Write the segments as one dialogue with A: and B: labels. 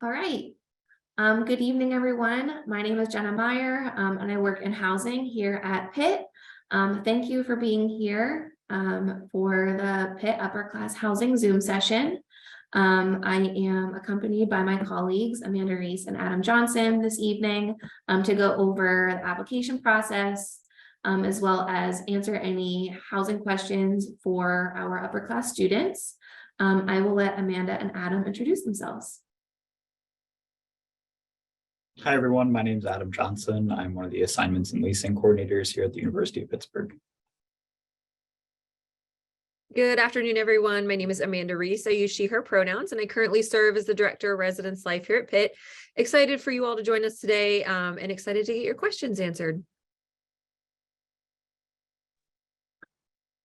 A: All right. Good evening, everyone. My name is Jenna Meyer, and I work in housing here at Pitt. Thank you for being here for the Pitt Upper Class Housing Zoom session. I am accompanied by my colleagues, Amanda Reese and Adam Johnson, this evening to go over the application process, as well as answer any housing questions for our upper class students. I will let Amanda and Adam introduce themselves.
B: Hi, everyone. My name is Adam Johnson. I'm one of the assignments and leasing coordinators here at the University of Pittsburgh.
C: Good afternoon, everyone. My name is Amanda Reese. I use she, her pronouns, and I currently serve as the Director of Residence Life here at Pitt. Excited for you all to join us today and excited to get your questions answered.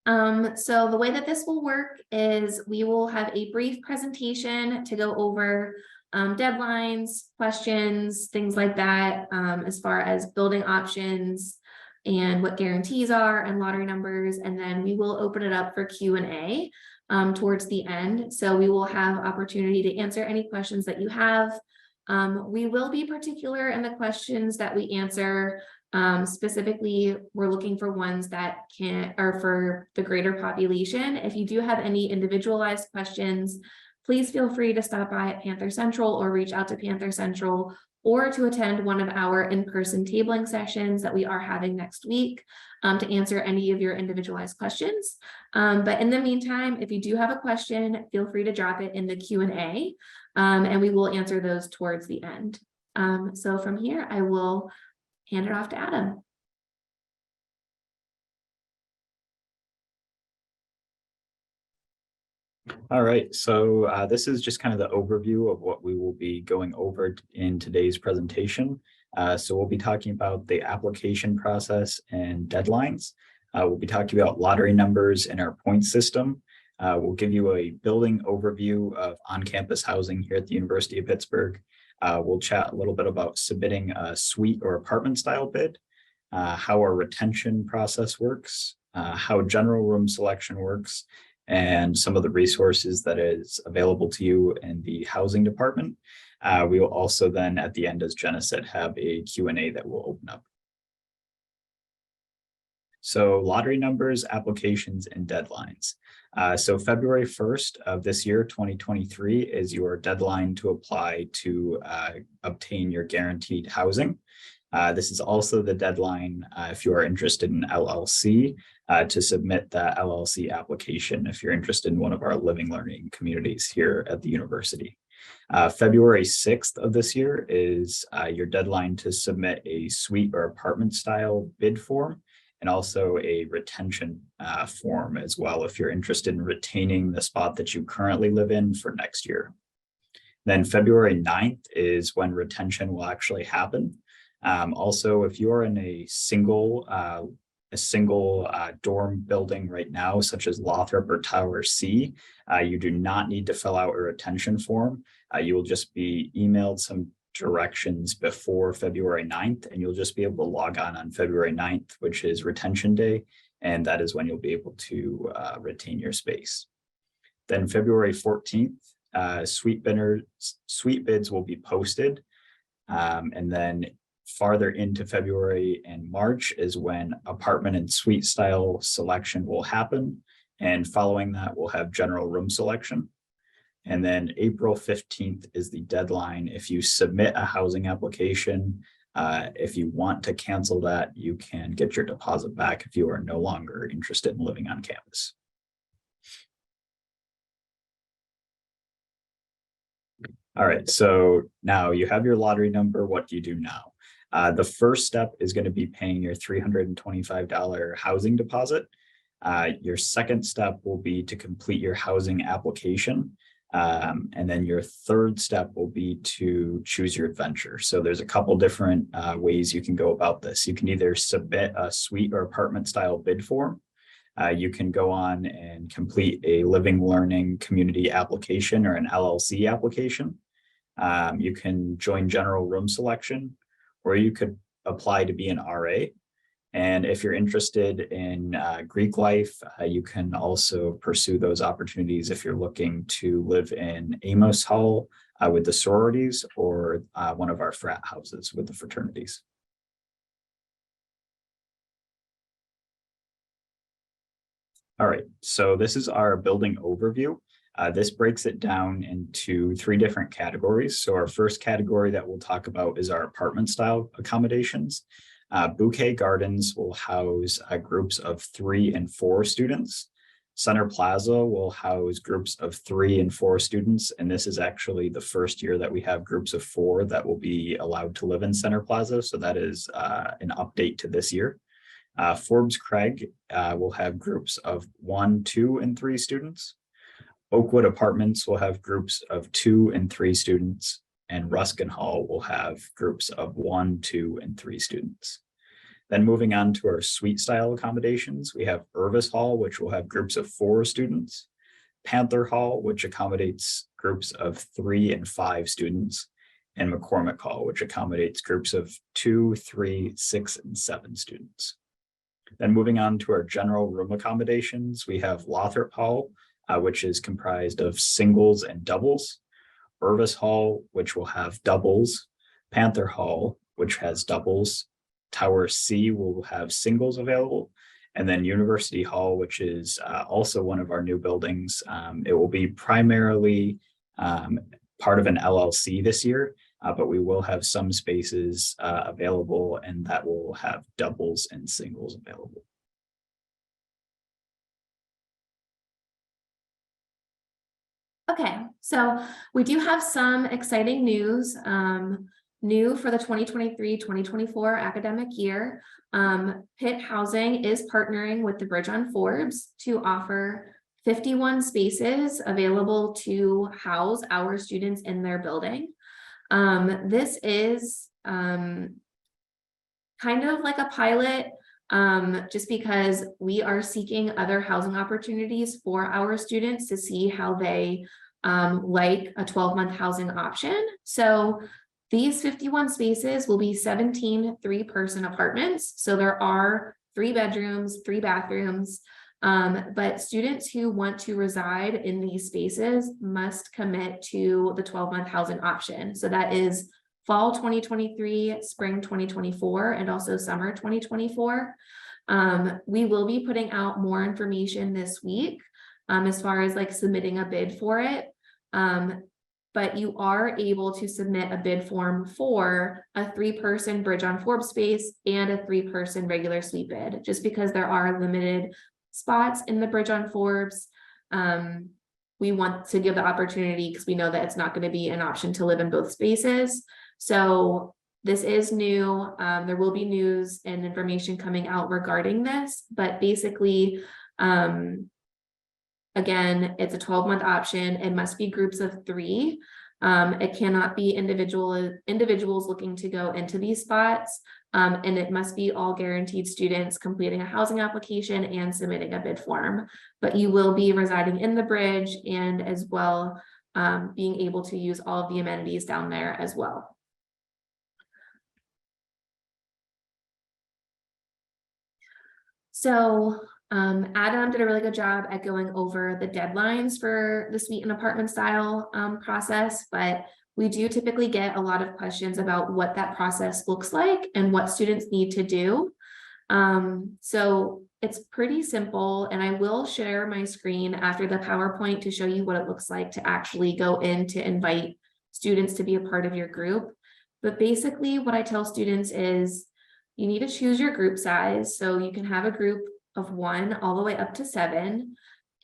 A: So the way that this will work is we will have a brief presentation to go over deadlines, questions, things like that, as far as building options and what guarantees are and lottery numbers. And then we will open it up for Q&A towards the end. So we will have opportunity to answer any questions that you have. We will be particular in the questions that we answer. Specifically, we're looking for ones that are for the greater population. If you do have any individualized questions, please feel free to stop by at Panther Central or reach out to Panther Central or to attend one of our in-person tabling sessions that we are having next week to answer any of your individualized questions. But in the meantime, if you do have a question, feel free to drop it in the Q&A and we will answer those towards the end. So from here, I will hand it off to Adam.
B: All right, so this is just kind of the overview of what we will be going over in today's presentation. So we'll be talking about the application process and deadlines. We'll be talking about lottery numbers and our point system. We'll give you a building overview of on-campus housing here at the University of Pittsburgh. We'll chat a little bit about submitting a suite or apartment style bid, how our retention process works, how general room selection works, and some of the resources that is available to you in the housing department. We will also then at the end, as Jenna said, have a Q&A that will open up. So lottery numbers, applications, and deadlines. So February 1st of this year, 2023, is your deadline to apply to obtain your guaranteed housing. This is also the deadline if you are interested in LLC to submit the LLC application if you're interested in one of our living learning communities here at the university. February 6th of this year is your deadline to submit a suite or apartment style bid form and also a retention form as well if you're interested in retaining the spot that you currently live in for next year. Then February 9th is when retention will actually happen. Also, if you're in a single dorm building right now, such as Lothrop or Tower C, you do not need to fill out a retention form. You will just be emailed some directions before February 9th, and you'll just be able to log on February 9th, which is retention day, and that is when you'll be able to retain your space. Then February 14th, suite bids will be posted, and then farther into February and March is when apartment and suite style selection will happen. And following that, we'll have general room selection. And then April 15th is the deadline. If you submit a housing application, if you want to cancel that, you can get your deposit back if you are no longer interested in living on campus. All right, so now you have your lottery number. What do you do now? The first step is going to be paying your $325 housing deposit. Your second step will be to complete your housing application. And then your third step will be to choose your adventure. So there's a couple different ways you can go about this. You can either submit a suite or apartment style bid form. You can go on and complete a living learning community application or an LLC application. You can join general room selection, or you could apply to be an RA. And if you're interested in Greek life, you can also pursue those opportunities if you're looking to live in Amos Hall with the sororities, or one of our frat houses with the fraternities. All right, so this is our building overview. This breaks it down into 3 different categories. So our first category that we'll talk about is our apartment style accommodations. Bouquet Gardens will house groups of 3 and 4 students. Center Plaza will house groups of 3 and 4 students. And this is actually the first year that we have groups of 4 that will be allowed to live in Center Plaza. So that is an update to this year. Forbes Craig will have groups of 1, 2, and 3 students. Oakwood Apartments will have groups of 2 and 3 students, and Ruskin Hall will have groups of 1, 2, and 3 students. Then moving on to our suite style accommodations, we have Irvis Hall, which will have groups of 4 students, Panther Hall, which accommodates groups of 3 and 5 students, and McCormick Hall, which accommodates groups of 2, 3, 6, and 7 students. Then moving on to our general room accommodations, we have Lothrop Hall, which is comprised of singles and doubles, Irvis Hall, which will have doubles, Panther Hall, which has doubles, Tower C will have singles available, and then University Hall, which is also one of our new buildings. It will be primarily part of an LLC this year, but we will have some spaces available, and that will have doubles and singles available.
A: Okay, so we do have some exciting news. New for the 2023-2024 academic year. Pitt Housing is partnering with the Bridge on Forbes to offer 51 spaces available to house our students in their building. This is kind of like a pilot, just because we are seeking other housing opportunities for our students to see how they like a 12-month housing option. So these 51 spaces will be 17 3-person apartments. So there are 3 bedrooms, 3 bathrooms, but students who want to reside in these spaces must commit to the 12-month housing option. So that is fall 2023, spring 2024, and also summer 2024. We will be putting out more information this week as far as like submitting a bid for it. But you are able to submit a bid form for a 3-person Bridge on Forbes space and a 3-person regular suite bid, just because there are limited spots in the Bridge on Forbes. We want to give the opportunity because we know that it's not going to be an option to live in both spaces. So this is new. There will be news and information coming out regarding this, but basically, again, it's a 12-month option. It must be groups of 3. It cannot be individuals looking to go into these spots. And it must be all guaranteed students completing a housing application and submitting a bid form. But you will be residing in the Bridge, and as well being able to use all of the amenities down there as well. So Adam did a really good job at going over the deadlines for the suite and apartment style process, but we do typically get a lot of questions about what that process looks like and what students need to do. So it's pretty simple, and I will share my screen after the PowerPoint to show you what it looks like to actually go in to invite students to be a part of your group. But basically what I tell students is you need to choose your group size. So you can have a group of 1 all the way up to 7.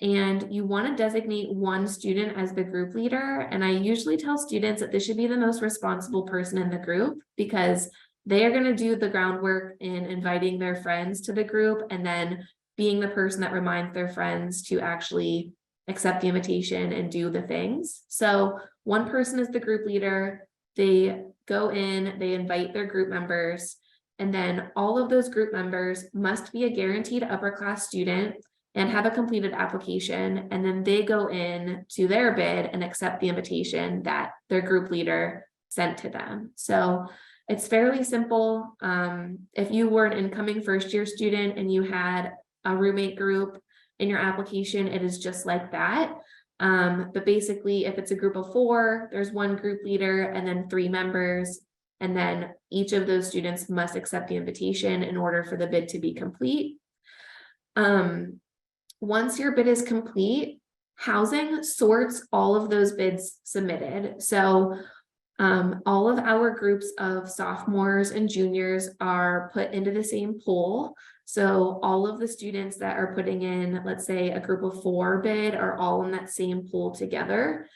A: And you want to designate 1 student as the group leader. And I usually tell students that this should be the most responsible person in the group, because they are going to do the groundwork in inviting their friends to the group and then being the person that reminds their friends to actually accept the invitation and do the things. So 1 person is the group leader. They go in, they invite their group members, and then all of those group members must be a guaranteed upper class student and have a completed application. And then they go in to their bid and accept the invitation that their group leader sent to them. So It's fairly simple. If you were an incoming first-year student and you had a roommate group in your application, it is just like that. But basically, if it's a group of 4, there's one group leader and then 3 members, and then each of those students must accept the invitation in order for the bid to be complete. Once your bid is complete, housing sorts all of those bids submitted. So all of our groups of sophomores and juniors are put into the same pool. So all of the students that are putting in, let's say, a group of 4 bid are all in that same pool together.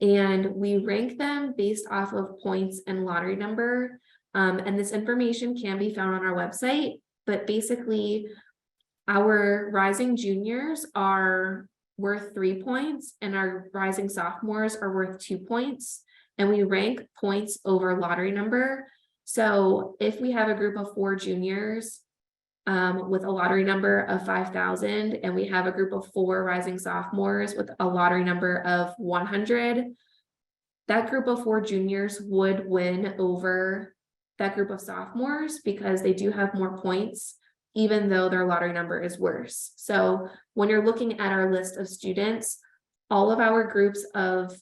A: And we rank them based off of points and lottery number. And this information can be found on our website, but basically our rising juniors are worth 3 points and our rising sophomores are worth 2 points. And we rank points over lottery number. So if we have a group of 4 juniors with a lottery number of 5,000, and we have a group of 4 rising sophomores with a lottery number of 100, that group of 4 juniors would win over that group of sophomores because they do have more points, even though their lottery number is worse. So when you're looking at our list of students, all of our groups of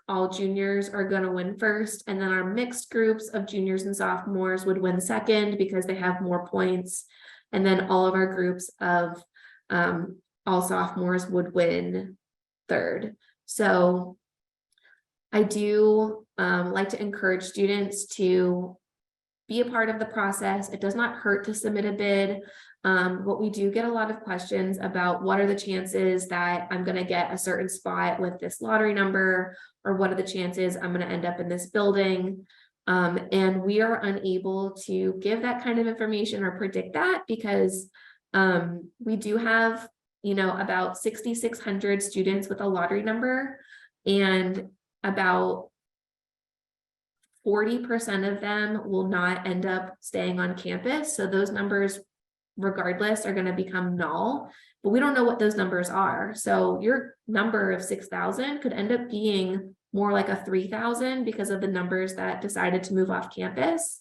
A: all juniors are going to win first, and then our mixed groups of juniors and sophomores would win second because they have more points, and then all of our groups of all sophomores would win third. So I do like to encourage students to be a part of the process. It does not hurt to submit a bid. But we do get a lot of questions about what are the chances that I'm going to get a certain spot with this lottery number, or what are the chances I'm going to end up in this building. And we are unable to give that kind of information or predict that because we do have, about 6,600 students with a lottery number, and about 40% of them will not end up staying on campus. So those numbers, regardless, are going to become null, but we don't know what those numbers are. So your number of 6,000 could end up being more like a 3,000 because of the numbers that decided to move off campus.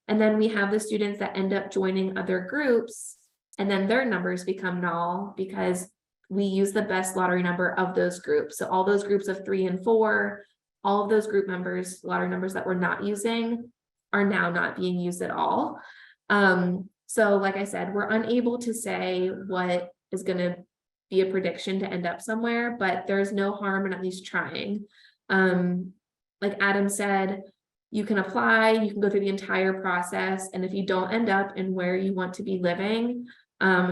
A: And then we have the students that end up joining other groups, and then their numbers become null because we use the best lottery number of those groups. So all those groups of 3 and 4, all of those group members, lottery numbers that we're not using, are now not being used at all. So like I said, we're unable to say what is going to be a prediction to end up somewhere, but there's no harm in at least trying. Like Adam said, you can apply, you can go through the entire process, and if you don't end up in where you want to be living,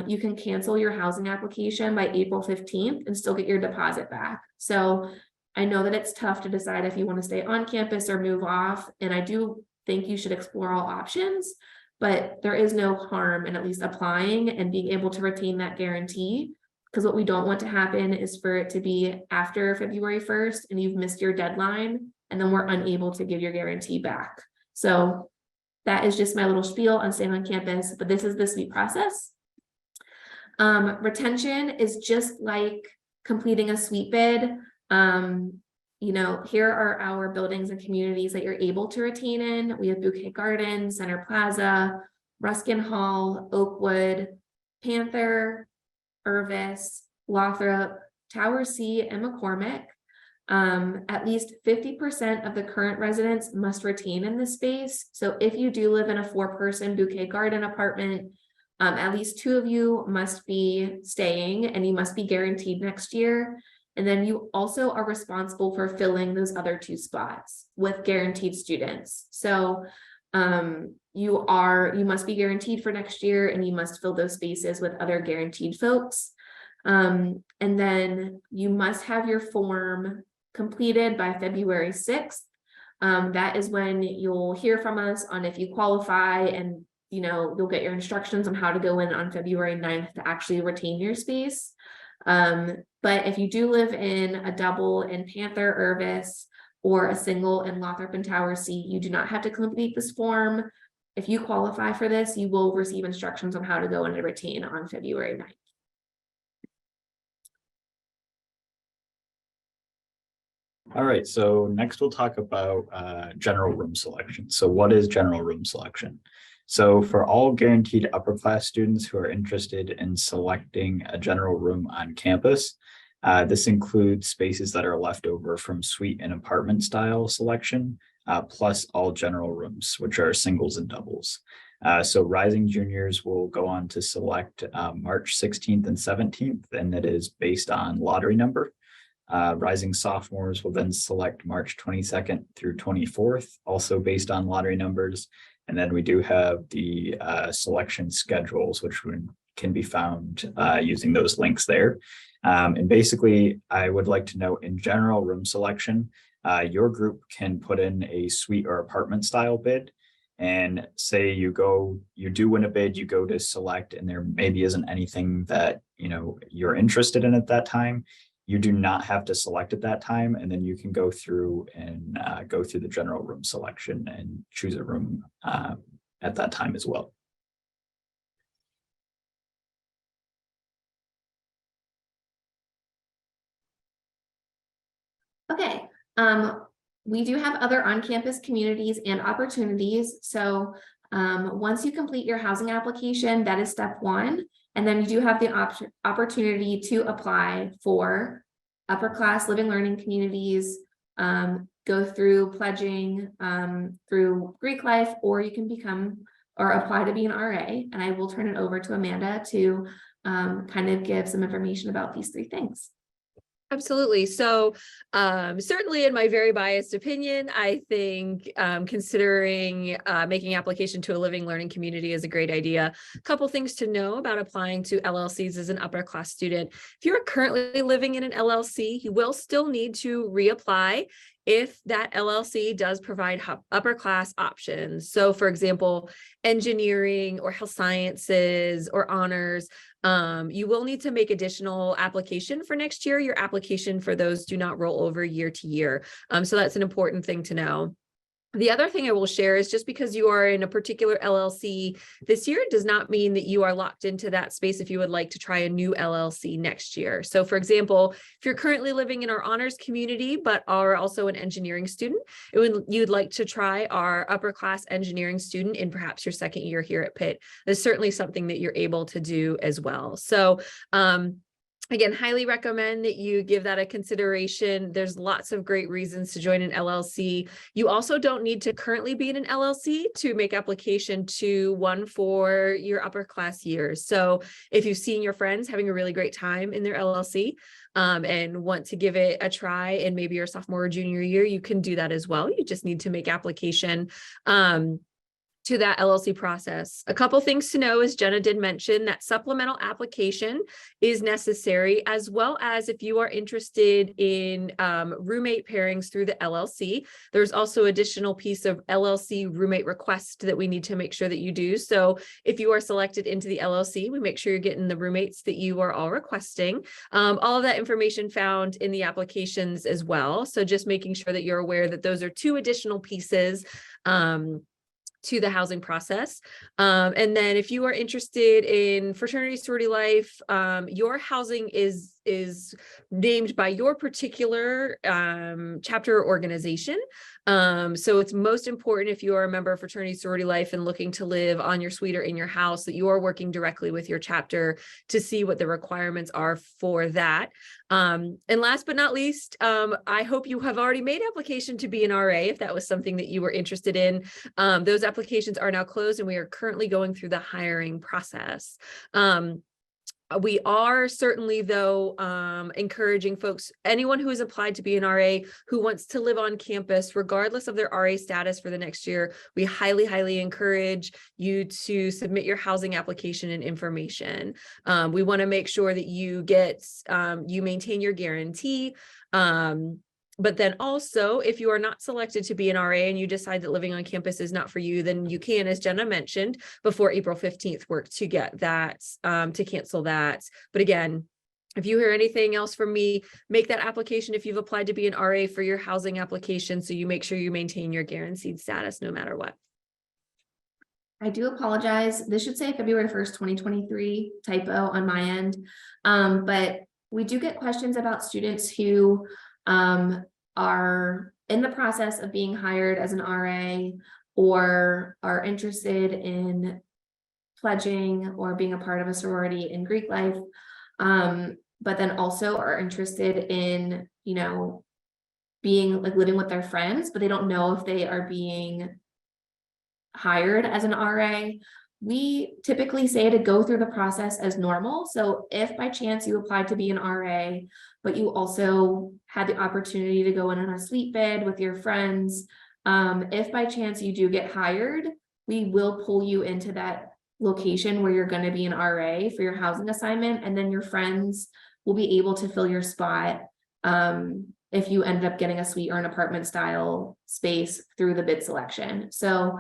A: you can cancel your housing application by April 15th and still get your deposit back. So I know that it's tough to decide if you want to stay on campus or move off, and I do think you should explore all options, but there is no harm in at least applying and being able to retain that guarantee, because what we don't want to happen is for it to be after February 1st and you've missed your deadline, and then we're unable to give your guarantee back. So that is just my little spiel on staying on campus, but this is the sweet process. Retention is just like completing a sweet bid. Here are our buildings and communities that you're able to retain in. We have Bouquet Gardens, Center Plaza, Ruskin Hall, Oakwood, Panther, Irvis, Lothrop, Tower C, and McCormick. At least 50% of the current residents must retain in this space. So if you do live in a 4-person Bouquet Garden apartment, at least 2 of you must be staying, and you must be guaranteed next year. And then you also are responsible for filling those other 2 spots with guaranteed students. So you must be guaranteed for next year, and you must fill those spaces with other guaranteed folks. And then you must have your form completed by February 6th. That is when you'll hear from us on if you qualify, and you'll get your instructions on how to go in on February 9th to actually retain your space. But if you do live in a double in Panther, Irvis, or a single in Lothrop and Tower C, you do not have to complete this form. If you qualify for this, you will receive instructions on how to go in and retain on February 9th.
B: All right, so next we'll talk about general room selection. So what is general room selection? So for all guaranteed upper class students who are interested in selecting a general room on campus, this includes spaces that are left over from suite and apartment style selection, plus all general rooms, which are singles and doubles. So rising juniors will go on to select March 16th and 17th, and it is based on lottery number. Rising sophomores will then select March 22nd through 24th, also based on lottery numbers. And then we do have the selection schedules, which can be found using those links there. And basically, I would like to note in general room selection, your group can put in a suite or apartment style bid. And say you do win a bid, you go to select, and there maybe isn't anything that you're interested in at that time. You do not have to select at that time, and then you can go through and go through the general room selection and choose a room at that time as well.
A: Okay, we do have other on-campus communities and opportunities. So once you complete your housing application, that is step one. And then you do have the opportunity to apply for upper class living learning communities, go through pledging through Greek Life, or you can become or apply to be an RA. And I will turn it over to Amanda to kind of give some information about these three things.
C: Absolutely. So certainly in my very biased opinion, I think considering making application to a living learning community is a great idea. A couple things to know about applying to LLCs as an upper class student. If you're currently living in an LLC, you will still need to reapply if that LLC does provide upper class options. So for example, engineering or health sciences or honors, you will need to make additional application for next year. Your application for those do not roll over year to year. So that's an important thing to know. The other thing I will share is just because you are in a particular LLC this year does not mean that you are locked into that space if you would like to try a new LLC next year. So for example, if you're currently living in our honors community, but are also an engineering student, you'd like to try our upper class engineering student in perhaps your second year here at Pitt, that's certainly something that you're able to do as well. So, again, highly recommend that you give that a consideration. There's lots of great reasons to join an LLC. You also don't need to currently be in an LLC to make application to one for your upper class years. So if you've seen your friends having a really great time in their LLC and want to give it a try in maybe your sophomore or junior year, you can do that as well. You just need to make application to that LLC process. A couple things to know, as Jenna did mention, that supplemental application is necessary, as well as if you are interested in roommate pairings through the LLC. There's also additional piece of LLC roommate request that we need to make sure that you do. So if you are selected into the LLC, we make sure you're getting the roommates that you are all requesting. All of that information found in the applications as well. So just making sure that you're aware that those are two additional pieces to the housing process. And then if you are interested in fraternity sorority life, your housing is named by your particular chapter or organization. So it's most important if you are a member of fraternity sorority life and looking to live on your suite or in your house that you are working directly with your chapter to see what the requirements are for that. And last but not least, I hope you have already made application to be an RA if that was something that you were interested in. Those applications are now closed and we are currently going through the hiring process. We are certainly, though, encouraging folks, anyone who has applied to be an RA who wants to live on campus, regardless of their RA status for the next year, we highly, highly encourage you to submit your housing application and information. We want to make sure that you you maintain your guarantee. But then also, if you are not selected to be an RA and you decide that living on campus is not for you, then you can, as Jenna mentioned, before April 15th, work to get that, to cancel that. But again, if you hear anything else from me, make that application if you've applied to be an RA for your housing application, so you make sure you maintain your guaranteed status no matter what.
A: I do apologize. This should say February 1st, 2023 typo on my end. But we do get questions about students who are in the process of being hired as an RA or are interested in pledging or being a part of a sorority in Greek life, but then also are interested in, you know, being like living with their friends, but they don't know if they are being hired as an RA. We typically say to go through the process as normal. So if by chance you applied to be an RA, but you also had the opportunity to go in on a suite bid with your friends, if by chance you do get hired, we will pull you into that location where you're going to be an RA for your housing assignment, and then your friends will be able to fill your spot if you end up getting a suite or an apartment style space through the bid selection. So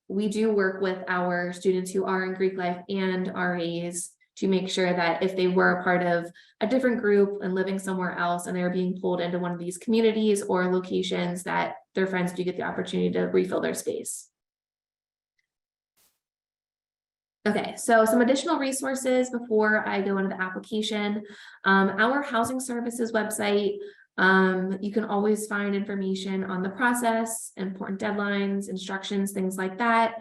A: we do work with our students who are in Greek life and RAs to make sure that if they were a part of a different group and living somewhere else and they're being pulled into one of these communities or locations, that their friends do get the opportunity to refill their space. Okay, so some additional resources before I go into the application. Our housing services website, you can always find information on the process, important deadlines, instructions, things like that.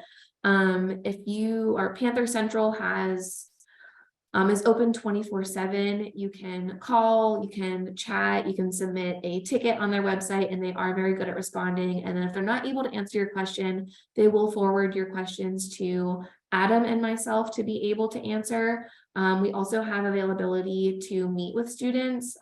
A: If you are Panther Central is open 24/7. You can call, you can chat, you can submit a ticket on their website, and they are very good at responding. And then if they're not able to answer your question, they will forward your questions to Adam and myself to be able to answer. We also have availability to meet with students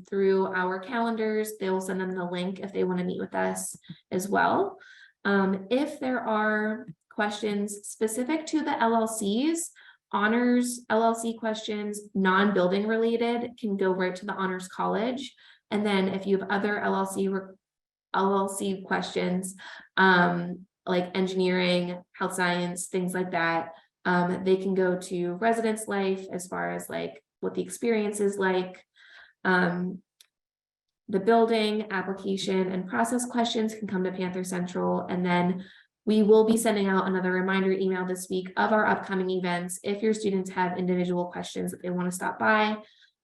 A: through our calendars. They will send them the link if they want to meet with us as well. If there are questions specific to the LLCs, honors LLC questions, non-building related, can go right to the honors college. And then if you have other LLC questions, like engineering, health science, things like that, they can go to residence life as far as like what the experience is like. The building application and process questions can come to Panther Central, and then we will be sending out another reminder email this week of our upcoming events if your students have individual questions that they want to stop by.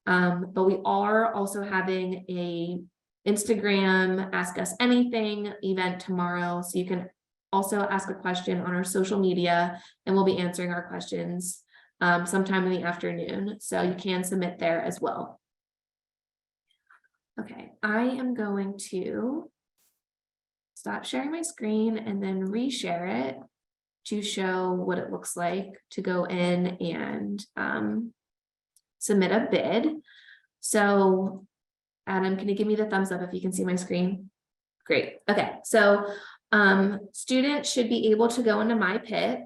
A: But we are also having a Instagram Ask Us Anything event tomorrow. So you can also ask a question on our social media, and we'll be answering our questions sometime in the afternoon. So you can submit there as well. Okay, I am going to stop sharing my screen and then reshare it to show what it looks like to go in and submit a bid. So Adam, can you give me the thumbs up if you can see my screen? Great. Okay, so students should be able to go into my Pitt,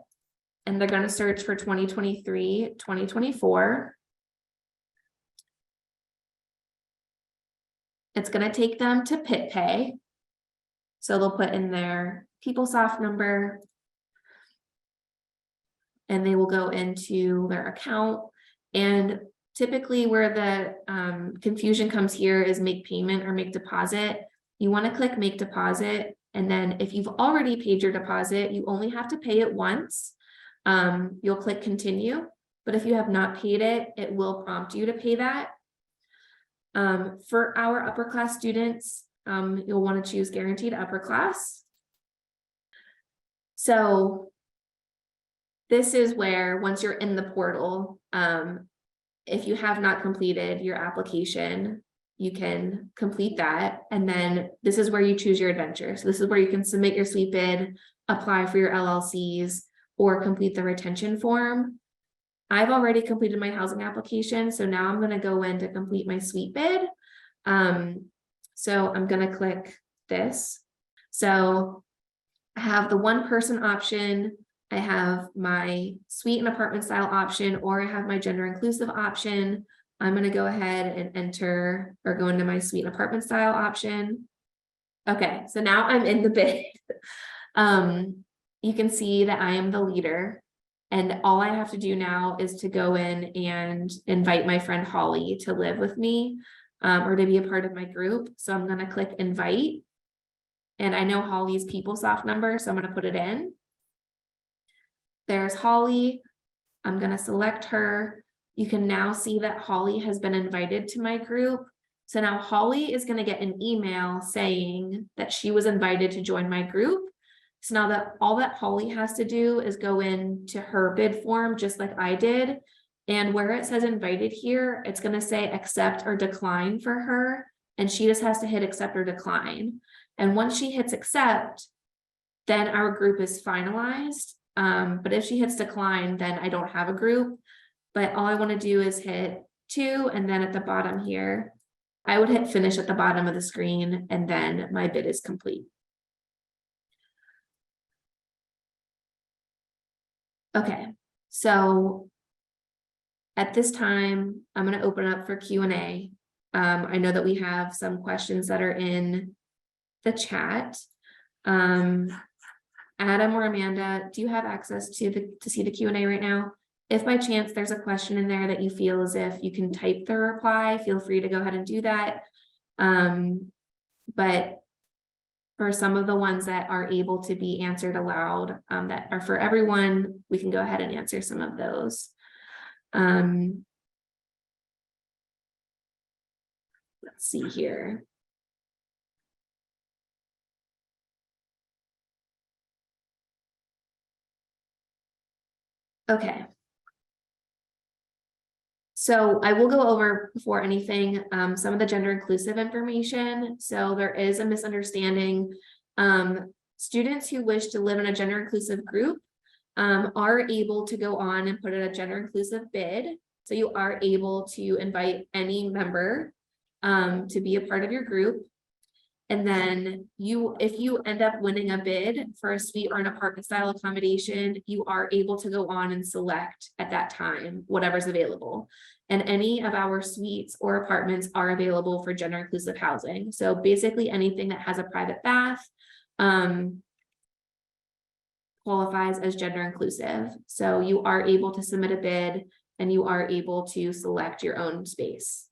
A: and they're going to search for 2023, 2024. It's going to take them to Pitt Pay. So they'll put in their PeopleSoft number, and they will go into their account. And typically where the confusion comes here is make payment or make deposit. You want to click make deposit. And then if you've already paid your deposit, you only have to pay it once. You'll click continue. But if you have not paid it, it will prompt you to pay that. For our upper class students, you'll want to choose guaranteed upper class. So this is where once you're in the portal, if you have not completed your application, you can complete that. And then this is where you choose your adventure. So this is where you can submit your suite bid, apply for your LLCs, or complete the retention form. I've already completed my housing application, so now I'm going to go in to complete my suite bid. So I'm going to click this. So I have the one person option, I have my suite and apartment style option, or I have my gender inclusive option. I'm going to go ahead and enter or go into my suite and apartment style option. Okay, so now I'm in the bid. You can see that I am the leader. And all I have to do now is to go in and invite my friend Holly to live with me or to be a part of my group. So I'm going to click invite. And I know Holly's PeopleSoft number, so I'm going to put it in. There's Holly. I'm going to select her. You can now see that Holly has been invited to my group. So now Holly is going to get an email saying that she was invited to join my group. So now that all that Holly has to do is go into her bid form, just like I did. And where it says invited here, it's going to say accept or decline for her. And she just has to hit accept or decline. And once she hits accept, then our group is finalized. But if she hits decline, then I don't have a group. But all I want to do is hit 2, and then at the bottom here, I would hit finish at the bottom of the screen, and then my bid is complete. Okay, so at this time, I'm going to open up for Q&A. I know that we have some questions that are in the chat. Adam or Amanda, do you have access to see the Q&A right now? If by chance there's a question in there that you feel as if you can type the reply, feel free to go ahead and do that. But for some of the ones that are able to be answered aloud, that are for everyone, we can go ahead and answer some of those. Let's see here. Okay. So I will go over before anything, some of the gender inclusive information. So there is a misunderstanding. Students who wish to live in a gender inclusive group are able to go on and put in a gender inclusive bid. So you are able to invite any member to be a part of your group. And then if you end up winning a bid for a suite or an apartment style accommodation, you are able to go on and select at that time whatever's available. And any of our suites or apartments are available for gender inclusive housing. So basically anything that has a private bath qualifies as gender inclusive. So you are able to submit a bid and you are able to select your own space.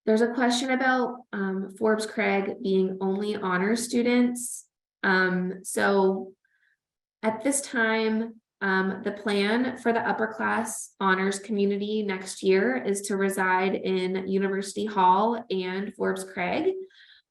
A: There's a question about Forbes Craig being only honor students. So at this time, the plan for the upper class honors community next year is to reside in University Hall and Forbes Craig.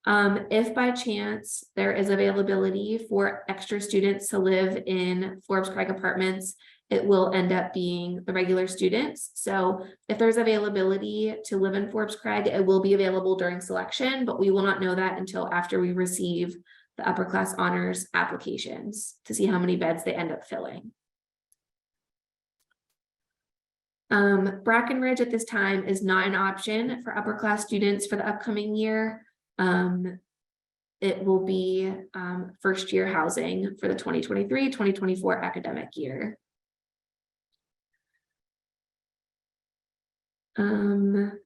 A: If by chance there is availability for extra students to live in Forbes Craig apartments, it will end up being the regular students. So if there's availability to live in Forbes Craig, it will be available during selection, but we will not know that until after we receive the upper class honors applications to see how many beds they end up filling. Brackenridge at this time is not an option for upper class students for the upcoming year. It will be first year housing for the 2023-2024 academic year. Can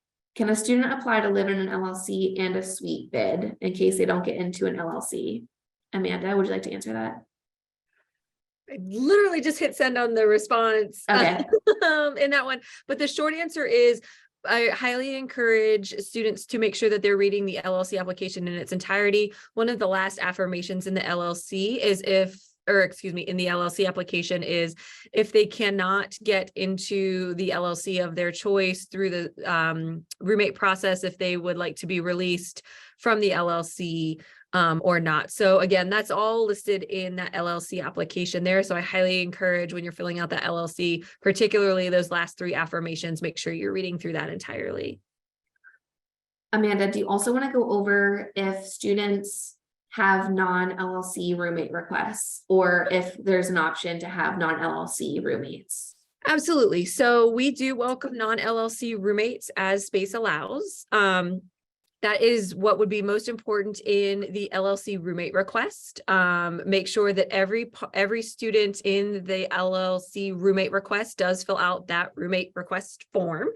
A: a student apply to live in an LLC and a suite bid in case they don't get into an LLC? Amanda, would you like to answer that?
C: I literally just hit send on the response
A: Okay.
C: in that one. But the short answer is I highly encourage students to make sure that they're reading the LLC application in its entirety. One of the last affirmations in the LLC is in the LLC application is if they cannot get into the LLC of their choice through the roommate process, if they would like to be released from the LLC or not. So again, that's all listed in that LLC application there. So I highly encourage when you're filling out that LLC, particularly those last 3 affirmations, make sure you're reading through that entirely.
A: Amanda, do you also want to go over if students have non-LLC roommate requests, or if there's an option to have non-LLC roommates?
C: Absolutely. So we do welcome non-LLC roommates as space allows. That is what would be most important in the LLC roommate request. Make sure that every student in the LLC roommate request does fill out that roommate request form.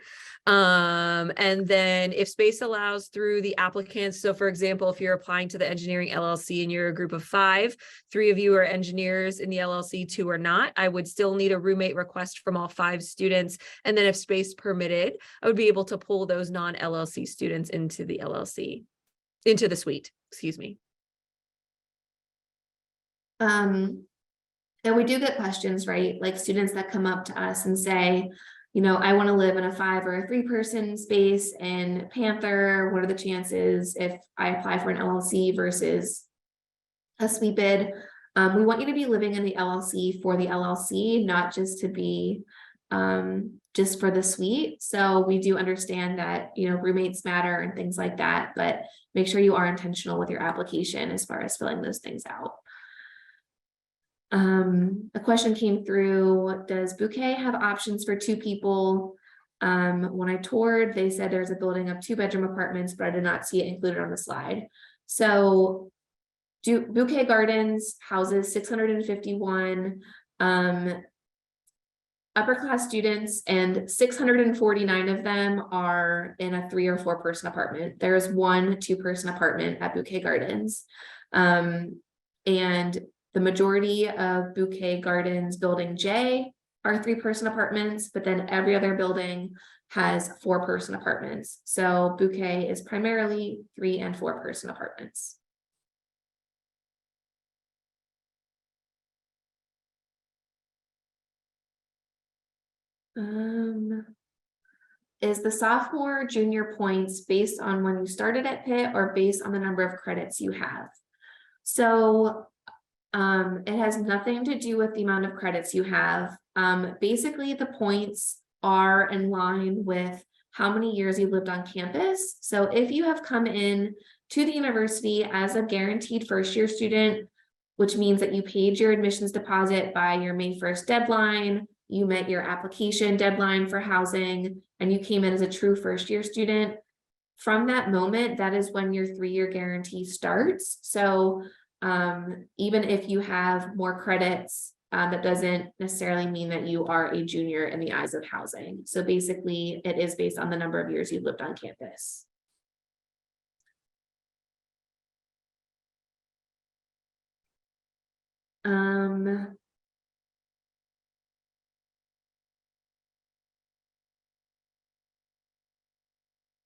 C: And then if space allows through the applicants, so for example, if you're applying to the engineering LLC and you're a group of 5, 3 of you are engineers in the LLC, 2 are not, I would still need a roommate request from all 5 students. And then if space permitted, I would be able to pull those non-LLC students into the LLC, into the suite, excuse me.
A: And we do get questions, right? Like students that come up to us and say, you know, I want to live in a 5 or a 3 person space in Panther. What are the chances if I apply for an LLC versus a suite bid? We want you to be living in the LLC for the LLC, not just to be just for the suite. So we do understand that, you know, roommates matter and things like that, but make sure you are intentional with your application as far as filling those things out. A question came through, does Bouquet have options for 2 people? When I toured, they said there's a building of 2-bedroom apartments, but I did not see it included on the slide. So Bouquet Gardens houses 651 upper class students, and 649 of them are in a 3 or 4 person apartment. There's 1 2-person apartment at Bouquet Gardens. And the majority of Bouquet Gardens building J are 3-person apartments, but then every other building has 4-person apartments. So Bouquet is primarily 3 and 4-person apartments. Is the sophomore junior points based on when you started at Pitt or based on the number of credits you have? So it has nothing to do with the amount of credits you have. Basically the points are in line with how many years you lived on campus. So if you have come in to the university as a guaranteed first-year student, which means that you paid your admissions deposit by your May 1st deadline, you met your application deadline for housing, and you came in as a true first-year student, from that moment, that is when your 3-year guarantee starts. So even if you have more credits, that doesn't necessarily mean that you are a junior in the eyes of housing. So basically, it is based on the number of years you've lived on campus.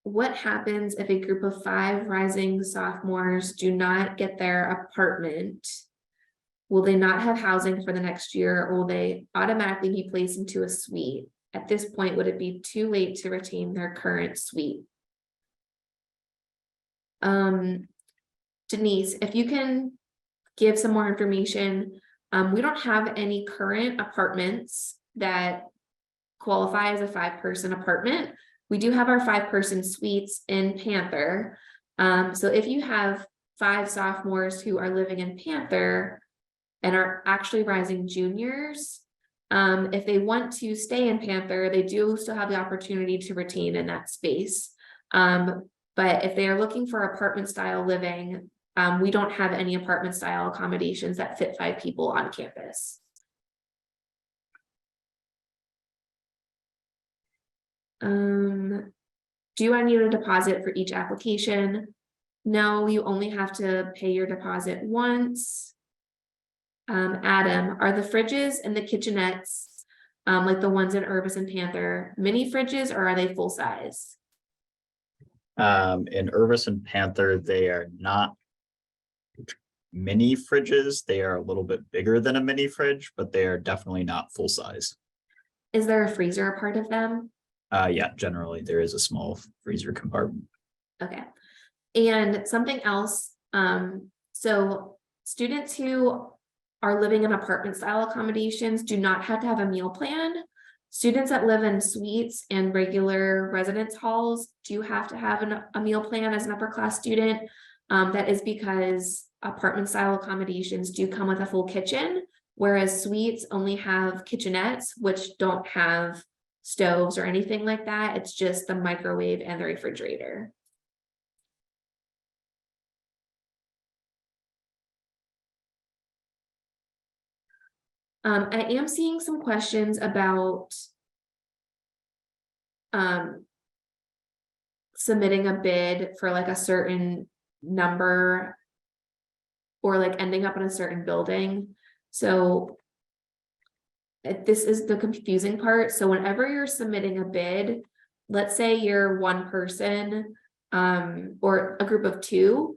A: What happens if a group of 5 rising sophomores do not get their apartment? Will they not have housing for the next year, or will they automatically be placed into a suite? At this point, would it be too late to retain their current suite? Denise, if you can give some more information. We don't have any current apartments that qualify as a 5-person apartment. We do have our 5-person suites in Panther. So if you have 5 sophomores who are living in Panther and are actually rising juniors, if they want to stay in Panther, they do still have the opportunity to retain in that space. But if they are looking for apartment style living, we don't have any apartment style accommodations that fit 5 people on campus. Do I need a deposit for each application? No, you only have to pay your deposit once. Adam, are the fridges and the kitchenettes, like the ones in Urbis and Panther, mini fridges, or are they full size?
B: In Urbis and Panther, they are not mini fridges. They are a little bit bigger than a mini fridge, but they are definitely not full size.
A: Is there a freezer a part of them?
B: Yeah, generally there is a small freezer compartment.
A: Okay. And something else, so students who are living in apartment style accommodations do not have to have a meal plan. Students that live in suites and regular residence halls do have to have a meal plan as an upper class student. That is because apartment style accommodations do come with a full kitchen, whereas suites only have kitchenettes, which don't have stoves or anything like that. It's just the microwave and the refrigerator. I am seeing some questions about submitting a bid for like a certain number or like ending up in a certain building. So this is the confusing part. So whenever you're submitting a bid, let's say you're 1 person or a group of 2,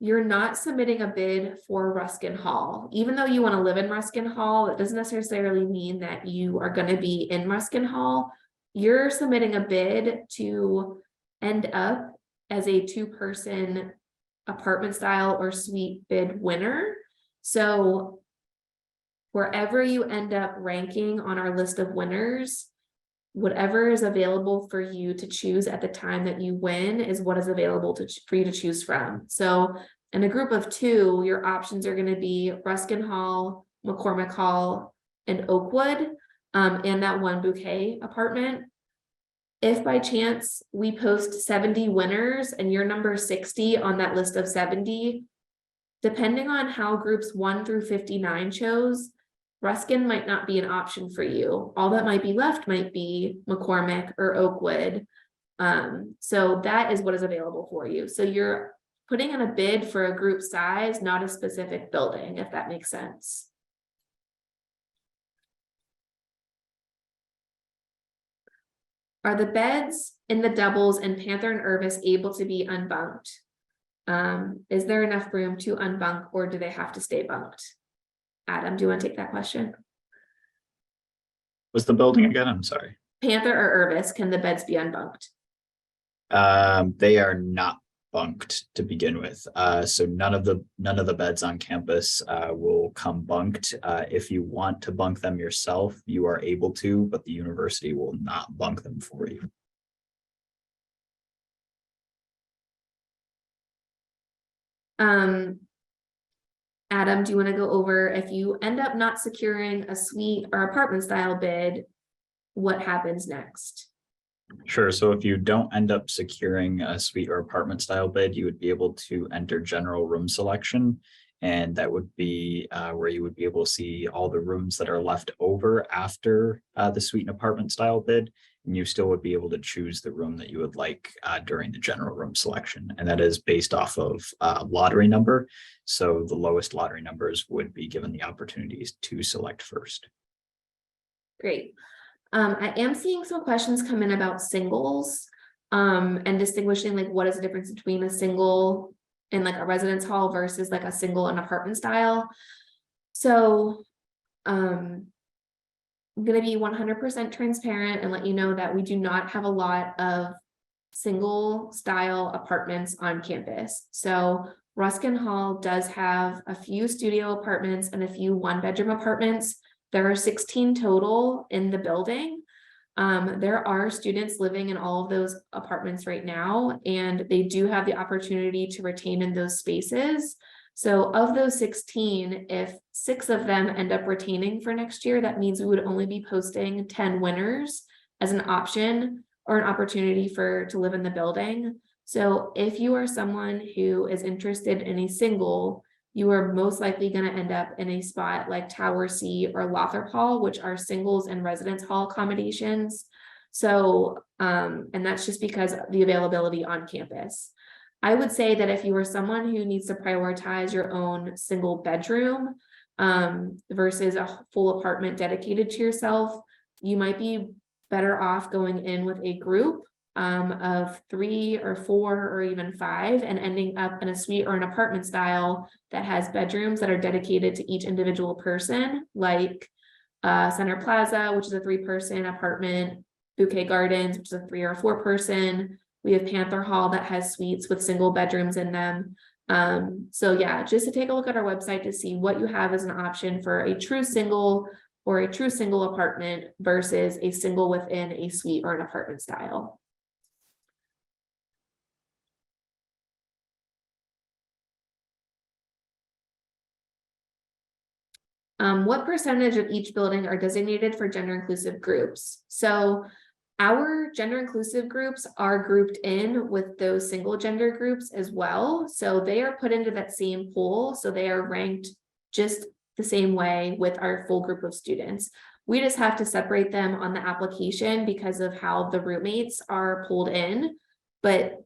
A: you're not submitting a bid for Ruskin Hall. Even though you want to live in Ruskin Hall, it doesn't necessarily mean that you are going to be in Ruskin Hall. You're submitting a bid to end up as a 2-person apartment style or suite bid winner. So wherever you end up ranking on our list of winners, whatever is available for you to choose at the time that you win is what is available for you to choose from. So in a group of 2, your options are going to be Ruskin Hall, McCormick Hall, and Oakwood, and that 1 bouquet apartment. If by chance we post 70 winners and you're number 60 on that list of 70, depending on how groups 1 through 59 chose, Ruskin might not be an option for you. All that might be left might be McCormick or Oakwood. So that is what is available for you. So you're putting in a bid for a group size, not a specific building, if that makes sense. Are the beds in the doubles and Panther and Irvis able to be unbunked? Is there enough room to unbunk, or do they have to stay bunked? Adam, do you want to take that question?
B: What's the building again? I'm sorry.
A: Panther or Irvis, can the beds be unbunked?
B: They are not bunked to begin with. So none of the beds on campus will come bunked. If you want to bunk them yourself, you are able to, but the university will not bunk them for you.
A: Adam, do you want to go over, if you end up not securing a suite or apartment style bid, what happens next?
B: Sure. So if you don't end up securing a suite or apartment style bid, you would be able to enter general room selection. And that would be where you would be able to see all the rooms that are left over after the suite and apartment style bid. And you still would be able to choose the room that you would like during the general room selection. And that is based off of lottery number. So the lowest lottery numbers would be given the opportunities to select first.
A: Great. I am seeing some questions come in about singles and distinguishing like what is the difference between a single and like a residence hall versus like a single and apartment style. So I'm going to be 100% transparent and let you know that we do not have a lot of single style apartments on campus. So Ruskin Hall does have a few studio apartments and a few 1-bedroom apartments. There are 16 total in the building. There are students living in all of those apartments right now, and they do have the opportunity to retain in those spaces. So of those 16, if 6 of them end up retaining for next year, that means we would only be posting 10 winners as an option or an opportunity to live in the building. So if you are someone who is interested in a single, you are most likely going to end up in a spot like Tower C or Lothrop Hall, which are singles and residence hall accommodations. So, and that's just because of the availability on campus. I would say that if you are someone who needs to prioritize your own single bedroom versus a full apartment dedicated to yourself, you might be better off going in with a group of 3 or 4 or even 5 and ending up in a suite or an apartment style that has bedrooms that are dedicated to each individual person, like Center Plaza, which is a 3-person apartment, Bouquet Gardens, which is a 3 or 4-person. We have Panther Hall that has suites with single bedrooms in them. So yeah, just to take a look at our website to see what you have as an option for a true single or a true single apartment versus a single within a suite or an apartment style. What percentage of each building are designated for gender inclusive groups? So our gender inclusive groups are grouped in with those single gender groups as well. So they are put into that same pool. So they are ranked just the same way with our full group of students. We just have to separate them on the application because of how the roommates are pulled in. But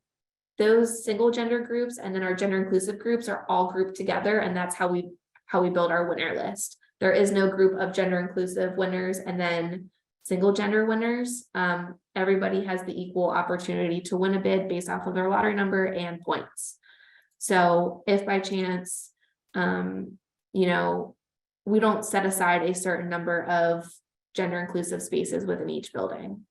A: those single gender groups and then our gender inclusive groups are all grouped together. And that's how we build our winner list. There is no group of gender inclusive winners and then single gender winners. Everybody has the equal opportunity to win a bid based off of their lottery number and points. So if by chance, you know, we don't set aside a certain number of gender inclusive spaces within each building.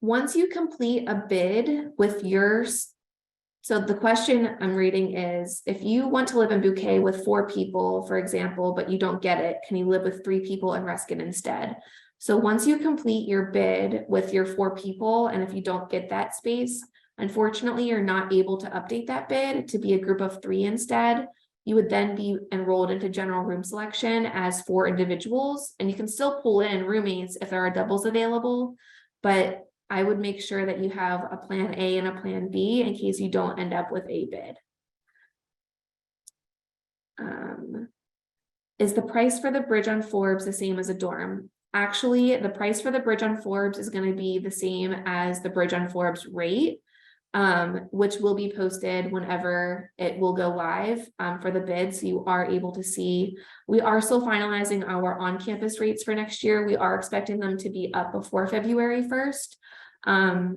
A: Once you complete a bid with yours, so the question I'm reading is, if you want to live in Bouquet with 4 people, for example, but you don't get it, can you live with 3 people in Ruskin instead? So once you complete your bid with your 4 people, and if you don't get that space, unfortunately, you're not able to update that bid to be a group of 3 instead. You would then be enrolled into general room selection as 4 individuals, and you can still pull in roommates if there are doubles available, but I would make sure that you have a plan A and a plan B in case you don't end up with a bid. Is the price for the bridge on Forbes the same as a dorm? Actually, the price for the bridge on Forbes is going to be the same as the bridge on Forbes rate, which will be posted whenever it will go live for the bid. So you are able to see, we are still finalizing our on-campus rates for next year. We are expecting them to be up before February 1st.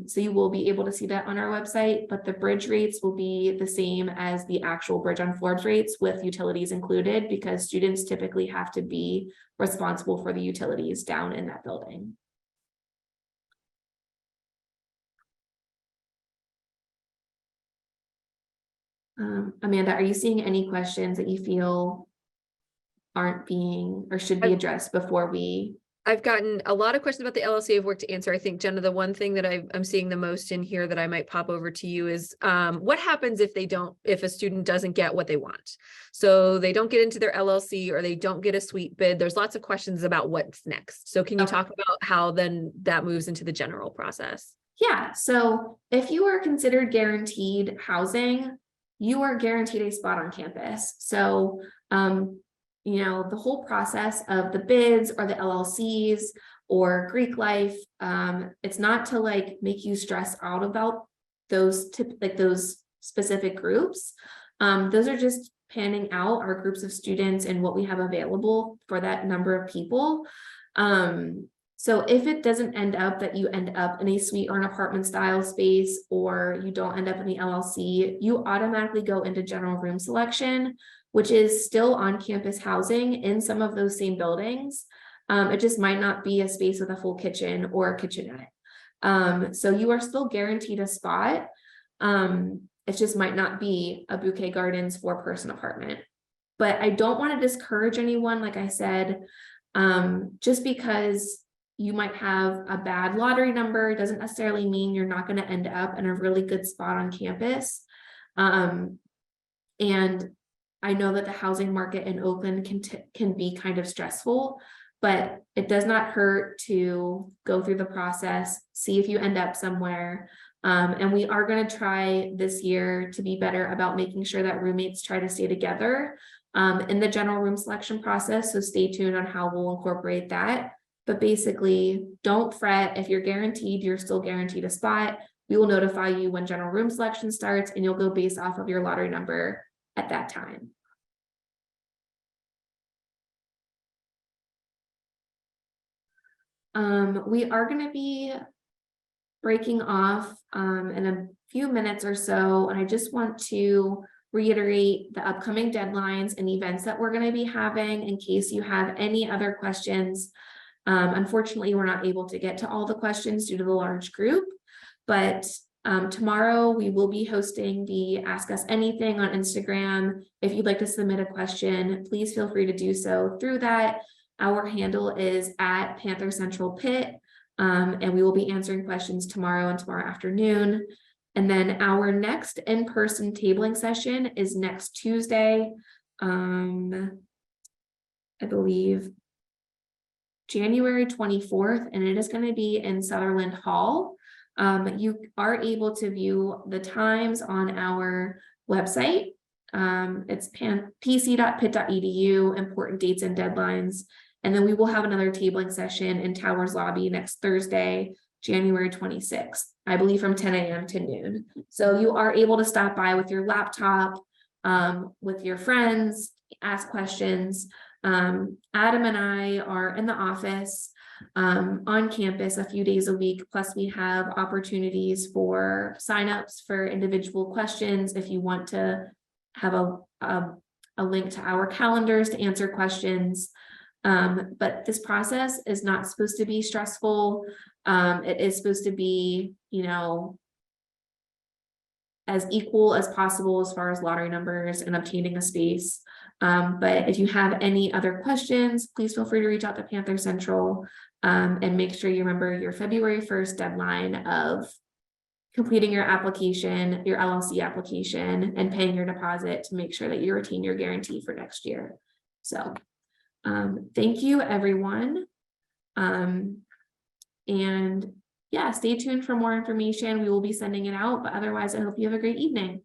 A: So you will be able to see that on our website, but the bridge rates will be the same as the actual bridge on Forbes rates with utilities included, because students typically have to be responsible for the utilities down in that building. Amanda, are you seeing any questions that you feel aren't being or should be addressed before we?
C: I've gotten a lot of questions about the LLC I've worked to answer. I think, Jenna, the one thing that I'm seeing the most in here that I might pop over to you is what happens if if a student doesn't get what they want? So they don't get into their LLC or they don't get a suite bid. There's lots of questions about what's next. So can you talk about how then that moves into the general process?
A: Yeah, so if you are considered guaranteed housing, you are guaranteed a spot on campus. So, you know, the whole process of the bids or the LLCs or Greek life, it's not to like make you stress out about those those specific groups. Those are just panning out our groups of students and what we have available for that number of people. So if it doesn't end up that you end up in a suite or an apartment style space, or you don't end up in the LLC, you automatically go into general room selection, which is still on campus housing in some of those same buildings. It just might not be a space with a full kitchen or a kitchenette. So you are still guaranteed a spot. It just might not be a Bouquet Gardens 4-person apartment. But I don't want to discourage anyone, like I said, just because you might have a bad lottery number doesn't necessarily mean you're not going to end up in a really good spot on campus. And I know that the housing market in Oakland can be kind of stressful, but it does not hurt to go through the process, see if you end up somewhere. And we are going to try this year to be better about making sure that roommates try to stay together in the general room selection process. So stay tuned on how we'll incorporate that. But basically, don't fret. If you're guaranteed, you're still guaranteed a spot. We will notify you when general room selection starts, and you'll go based off of your lottery number at that time. We are going to be breaking off in a few minutes or so, and I just want to reiterate the upcoming deadlines and events that we're going to be having in case you have any other questions. Unfortunately, we're not able to get to all the questions due to the large group, but tomorrow we will be hosting the Ask Us Anything on Instagram. If you'd like to submit a question, please feel free to do so through that. Our handle is at Panther Central Pitt, and we will be answering questions tomorrow and tomorrow afternoon. And then our next in-person tabling session is next Tuesday, I believe January 24th, and it is going to be in Sutherland Hall. You are able to view the times on our website. It's pc.pitt.edu, important dates and deadlines. And then we will have another tabling session in Towers Lobby next Thursday, January 26th, I believe from 10 a.m. to noon. So you are able to stop by with your laptop, with your friends, ask questions. Adam and I are in the office on campus a few days a week. Plus we have opportunities for signups for individual questions. If you want to have a link to our calendars to answer questions. But this process is not supposed to be stressful. It is supposed to be, you know, as equal as possible as far as lottery numbers and obtaining a space. But if you have any other questions, please feel free to reach out to Panther Central, and make sure you remember your February 1st deadline of completing your application, your LLC application, and paying your deposit to make sure that you retain your guarantee for next year. So thank you, everyone. And yeah, stay tuned for more information. We will be sending it out, but otherwise, I hope you have a great evening.